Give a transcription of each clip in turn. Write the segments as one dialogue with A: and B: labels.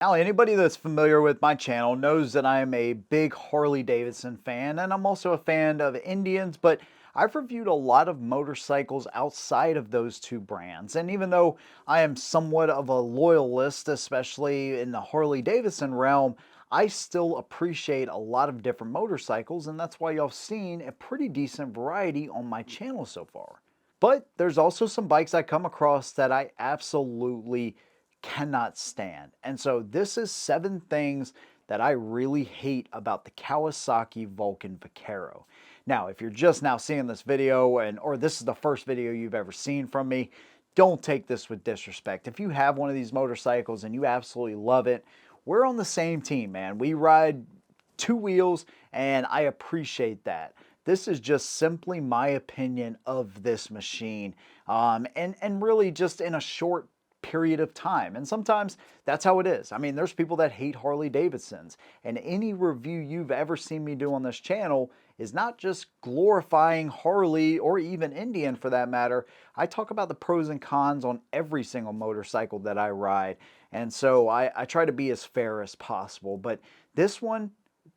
A: Now, anybody that's familiar with my channel knows that I am a big Harley Davidson fan, and I'm also a fan of Indians, but I've reviewed a lot of motorcycles outside of those two brands. And even though I am somewhat of a loyalist, especially in the Harley Davidson realm, I still appreciate a lot of different motorcycles, and that's why y'all have seen a pretty decent variety on my channel so far. But there's also some bikes I come across that I absolutely cannot stand. And so this is 7 things that I really hate about the Kawasaki Vulcan Vaquero. Now, if you're just now seeing this video or this is the first video you've ever seen from me, don't take this with disrespect. If you have one of these motorcycles and you absolutely love it, we're on the same team, man. We ride two wheels and I appreciate that. This is just simply my opinion of this machine, and really just in a short period of time. And sometimes that's how it is. I mean, there's people that hate Harley Davidsons, and any review you've ever seen me do on this channel is not just glorifying Harley or even Indian for that matter. I talk about the pros and cons on every single motorcycle that I ride. And so I try to be as fair as possible. But this one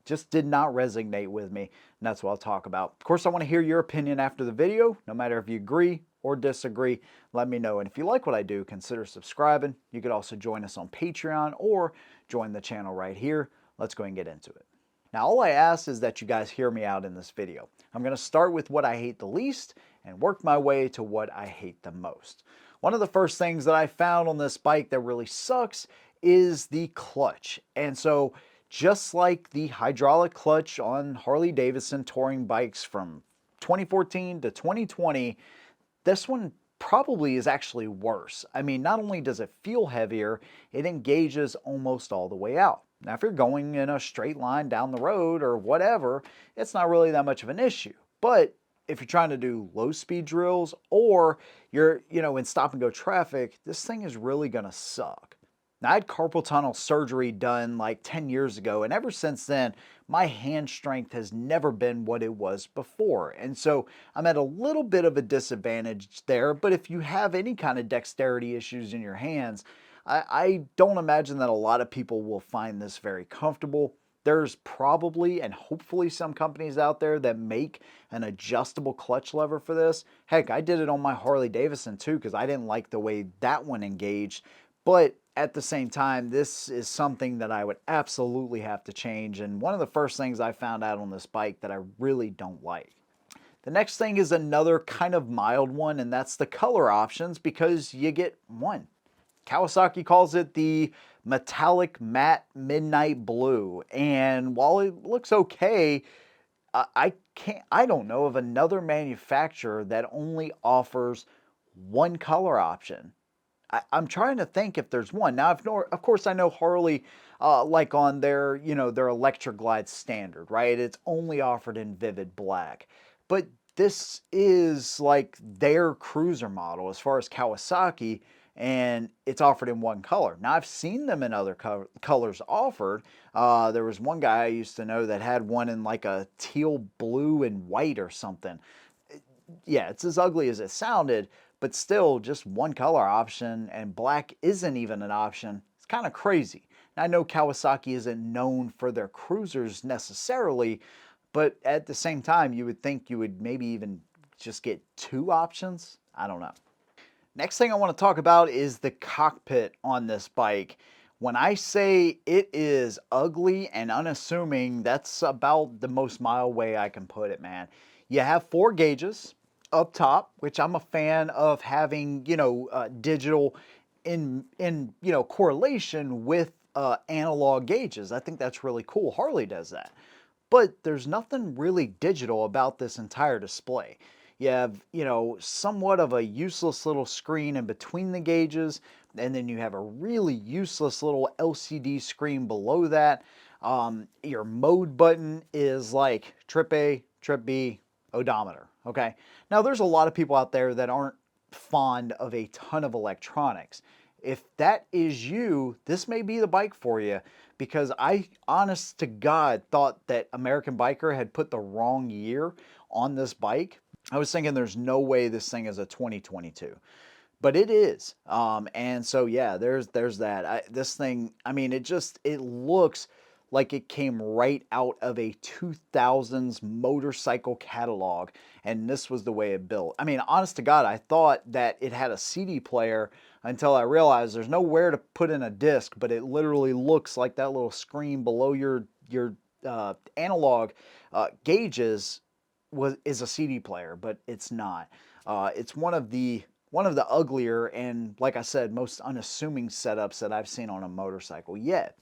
A: just did not resonate with me, and that's what I'll talk about. Of course, I want to hear your opinion after the video, no matter if you agree or disagree, let me know. And if you like what I do, consider subscribing. You could also join us on Patreon or join the channel right here. Let's go and get into it. Now, all I ask is that you guys hear me out in this video. I'm going to start with what I hate the least and work my way to what I hate the most. One of the first things that I found on this bike that really sucks is the clutch. And so just like the hydraulic clutch on Harley Davidson touring bikes from 2014 to 2020, this one probably is actually worse. I mean, not only does it feel heavier, it engages almost all the way out. Now, if you're going in a straight line down the road or whatever, it's not really that much of an issue. But if you're trying to do low speed drills or you're, in stop and go traffic, this thing is really gonna suck. Now, I had carpal tunnel surgery done like 10 years ago, and ever since then, my hand strength has never been what it was before. And so I'm at a little bit of a disadvantage there, but if you have any kind of dexterity issues in your hands, I don't imagine that a lot of people will find this very comfortable. There's probably and hopefully some companies out there that make an adjustable clutch lever for this. Heck, I did it on my Harley Davidson too because I didn't like the way that one engaged. But at the same time, this is something that I would absolutely have to change. And one of the first things I found out on this bike that I really don't like. The next thing is another kind of mild one, and that's the color options because you get one. Kawasaki calls it the metallic matte midnight blue. And while it looks okay, I don't know of another manufacturer that only offers one color option. I'm trying to think if there's one. Now, of course, I know Harley, like on their, their Electra Glide Standard, right? It's only offered in vivid black. But this is like their cruiser model as far as Kawasaki, and it's offered in one color. Now, I've seen them in other colors offered. There was one guy I used to know that had one in like a teal blue and white or something. Yeah, it's as ugly as it sounded, but still just one color option, and black isn't even an option. It's kind of crazy. Now, I know Kawasaki isn't known for their cruisers necessarily, but at the same time, you would think you would maybe even just get 2 options. I don't know. Next thing I want to talk about is the cockpit on this bike. When I say it is ugly and unassuming, that's about the most mild way I can put it, man. You have 4 gauges up top, which I'm a fan of having, digital in correlation with analog gauges. I think that's really cool. Harley does that. But there's nothing really digital about this entire display. You have, somewhat of a useless little screen in between the gauges, and then you have a really useless little LCD screen below that. Your mode button is like trip A, trip B, odometer, okay? Now, there's a lot of people out there that aren't fond of a ton of electronics. If that is you, this may be the bike for you, because I, honest to God, thought that American Biker had put the wrong year on this bike. I was thinking there's no way this thing is a 2022. but it is. And so yeah, there's that. This thing, I mean, it looks like it came right out of a 2000s motorcycle catalog, and this was the way it built. I mean, honest to God, I thought that it had a CD player until I realized there's nowhere to put in a disc, but it literally looks like that little screen below your analog gauges is a CD player, but it's not. It's one of the uglier and, like I said, most unassuming setups that I've seen on a motorcycle yet.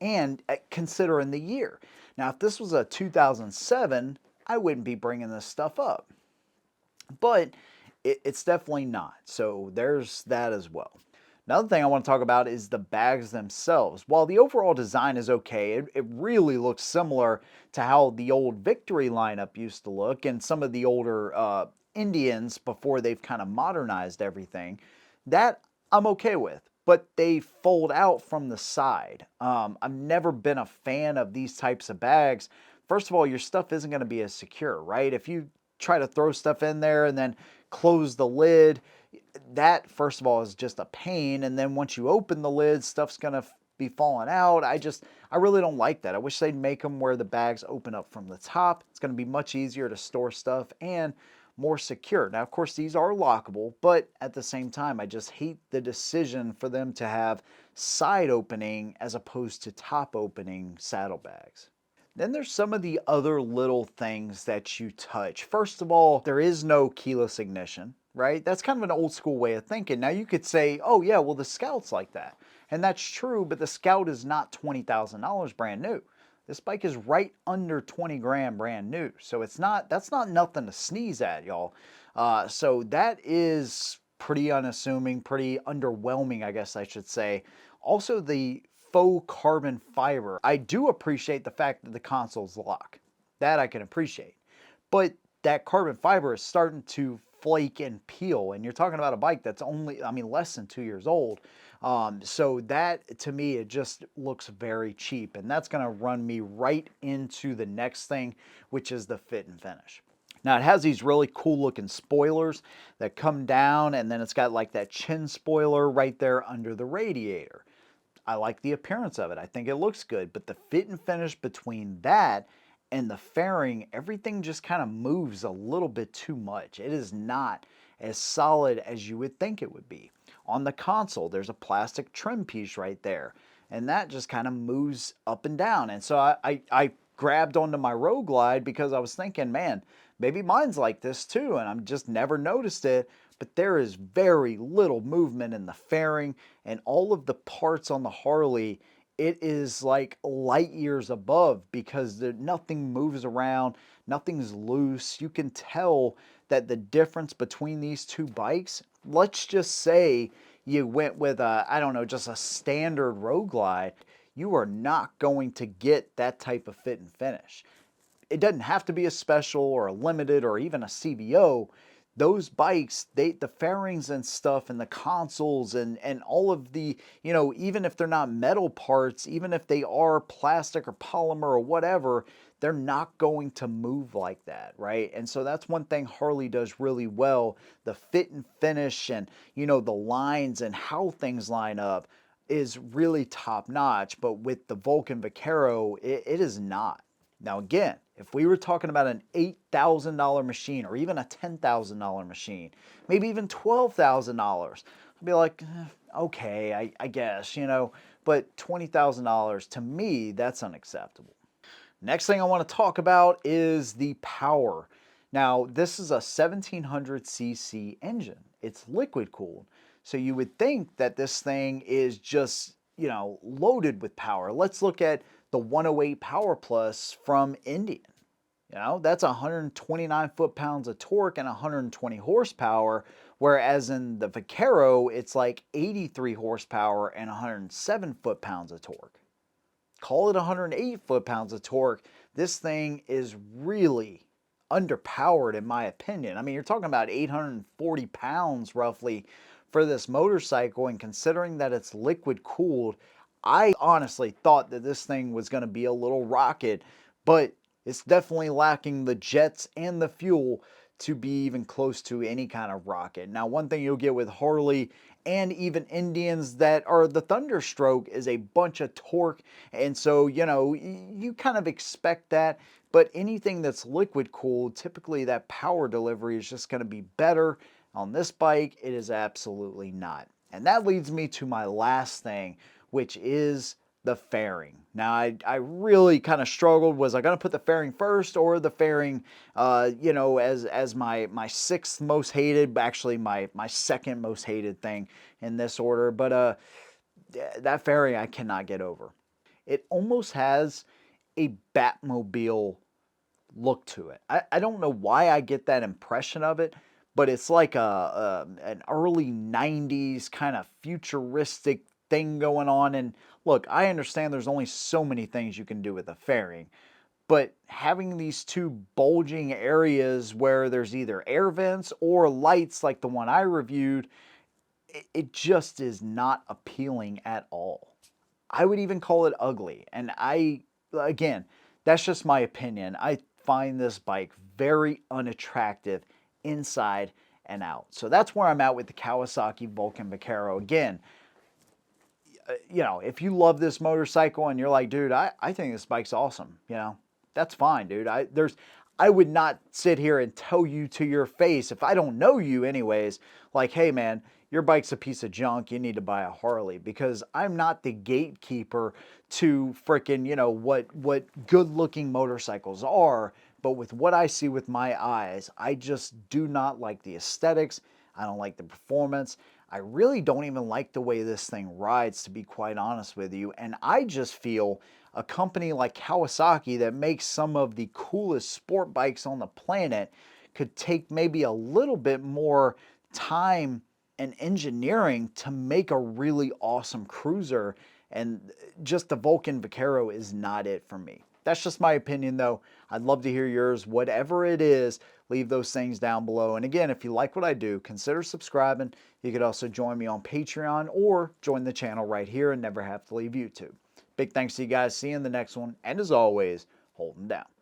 A: And considering the year. Now, if this was a 2007, I wouldn't be bringing this stuff up. But it's definitely not. So there's that as well. Another thing I want to talk about is the bags themselves. While the overall design is okay, it really looks similar to how the old Victory lineup used to look and some of the older Indians before they've kind of modernized everything. That I'm okay with, but they fold out from the side. I've never been a fan of these types of bags. First of all, your stuff isn't going to be as secure, right? If you try to throw stuff in there and then close the lid, that first of all is just a pain, and then once you open the lid, stuff's gonna be falling out. I really don't like that. I wish they'd make them where the bags open up from the top. It's gonna be much easier to store stuff and more secure. Now, of course, these are lockable, but at the same time, I just hate the decision for them to have side opening as opposed to top opening saddlebags. Then there's some of the other little things that you touch. First of all, there is no keyless ignition, right? That's kind of an old school way of thinking. Now you could say, oh yeah, well the Scout's like that. And that's true, but the Scout is not $20,000 brand new. This bike is right under 20 grand brand new. So that's not nothing to sneeze at, y'all. So that is pretty unassuming, pretty underwhelming, I guess I should say. Also, the faux carbon fiber. I do appreciate the fact that the console's lock. That I can appreciate. But that carbon fiber is starting to flake and peel, and you're talking about a bike that's only, I mean, less than 2 years old. So that, to me, it just looks very cheap, and that's gonna run me right into the next thing, which is the fit and finish. Now, it has these really cool looking spoilers that come down, and then it's got like that chin spoiler right there under the radiator. I like the appearance of it. I think it looks good, but the fit and finish between that and the fairing, everything just kind of moves a little bit too much. It is not as solid as you would think it would be. On the console, there's a plastic trim piece right there, and that just kind of moves up and down. And so I grabbed onto my Road Glide because I was thinking, man, maybe mine's like this too, and I've just never noticed it. But there is very little movement in the fairing and all of the parts on the Harley. It is like light years above because nothing moves around, nothing's loose. You can tell that the difference between these two bikes, let's just say you went with a, I don't know, just a standard Road Glide, you are not going to get that type of fit and finish. It doesn't have to be a special or a limited or even a CVO. Those bikes, the fairings and stuff and the consoles and all of the, even if they're not metal parts, even if they are plastic or polymer or whatever, they're not going to move like that, right? And so that's one thing Harley does really well. The fit and finish and, the lines and how things line up is really top notch. But with the Vulcan Vaquero, it is not. Now, again, if we were talking about an $8,000 machine or even a $10,000 machine, maybe even $12,000, I'd be like, okay, I guess, but $20,000 to me, that's unacceptable. Next thing I want to talk about is the power. Now, this is a 1700cc engine. It's liquid cooled. So you would think that this thing is just, loaded with power. Let's look at the 108 Power Plus from Indian. That's 129 foot-pounds of torque and 120 horsepower, whereas in the Vaquero, it's like 83 horsepower and 107 foot-pounds of torque. Call it 108 foot-pounds of torque. This thing is really underpowered in my opinion. I mean, you're talking about 840 pounds roughly for this motorcycle, and considering that it's liquid cooled, I honestly thought that this thing was going to be a little rocket, but it's definitely lacking the jets and the fuel to be even close to any kind of rocket. Now, one thing you'll get with Harley and even Indians that are the Thunderstroke is a bunch of torque. And so, you kind of expect that. But anything that's liquid cooled, typically that power delivery is just going to be better. On this bike, it is absolutely not. And that leads me to my last thing, which is the fairing. Now, I really kind of struggled. Was I going to put the fairing first or the fairing, as my sixth most hated, actually my second most hated thing in this order. But that fairing I cannot get over. It almost has a Batmobile look to it. I don't know why I get that impression of it, but it's like an early 90s kind of futuristic thing going on. And look, I understand there's only so many things you can do with a fairing, but having these two bulging areas where there's either air vents or lights like the one I reviewed, it just is not appealing at all. I would even call it ugly. And again, that's just my opinion. I find this bike very unattractive inside and out. So that's where I'm at with the Kawasaki Vulcan Vaquero. Again, if you love this motorcycle and you're like, dude, I think this bike's awesome, that's fine, dude. I would not sit here and tell you to your face, if I don't know you anyways, like, hey man, your bike's a piece of junk, you need to buy a Harley, because I'm not the gatekeeper to frickin', what good looking motorcycles are. But with what I see with my eyes, I just do not like the aesthetics. I don't like the performance. I really don't even like the way this thing rides, to be quite honest with you. And I just feel a company like Kawasaki that makes some of the coolest sport bikes on the planet could take maybe a little bit more time and engineering to make a really awesome cruiser. And just the Vulcan Vaquero is not it for me. That's just my opinion though. I'd love to hear yours. Whatever it is, leave those things down below. And again, if you like what I do, consider subscribing. You could also join me on Patreon or join the channel right here and never have to leave YouTube. Big thanks to you guys. See you in the next one. And as always, hold 'em down.